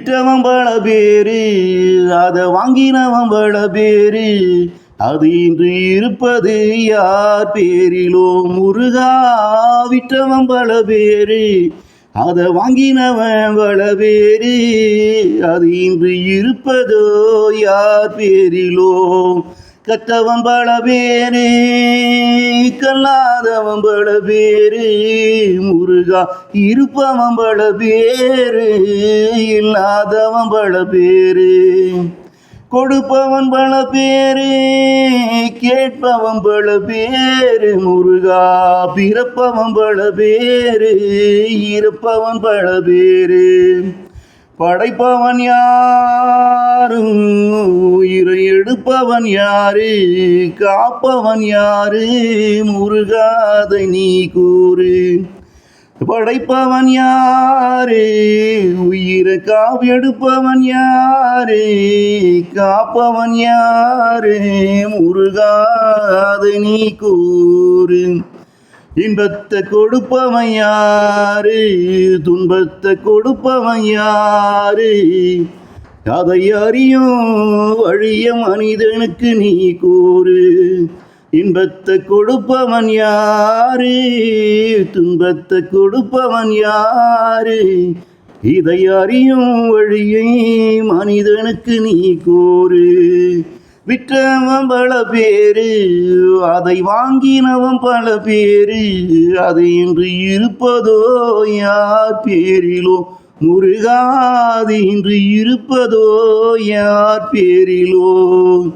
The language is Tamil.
விற்றவன் பல பேரு, அதை வாங்கினவன் பல பேரு, அது இன்று இருப்பது யார் பேரிலோ முருகா. விற்றவன் பல பேரு, அதை வாங்கினவன் பல பேரு, அது இன்று இருப்பதோ யார் பேரிலோ. கற்றவன் பல பேரு, கல்லாதவன் பல பேரு, முருகா இருப்பவன் பல பேரு, இல்லாதவன் பல பேரு. கொடுப்பவன் பல பேரு, கேட்பவன் பல பேரு, முருகா பிறப்பவன் பல பேரு, இருப்பவன் பல பேரு. படைப்பவன் யாரும், உயிரை எடுப்பவன் யாரு, காப்பவன் யாரு, முருகாதை நீ கூறு. படைப்பவன் யாரு, உயிரை காவெடுப்பவன் யாரு, காப்பவன் யாரு, முருகாதை நீ கூறு. இன்பத்தை கொடுப்பவன் யாரு, துன்பத்தை கொடுப்பவன் யாரு, அதை அறியும் வழிய மனிதனுக்கு நீ கூறு. இன்பத்தை கொடுப்பவன் யாரு, துன்பத்தை கொடுப்பவன் யாரு, இதை அறியும் வழியை மனிதனுக்கு நீ கூறு. விற்றவன் பல பேரு, அதை வாங்கினவன் பல பேரு, அது இன்று இருப்பதோ யார் பேரிலோ முருகா. அது இன்று இருப்பதோ யார் பேரிலோ.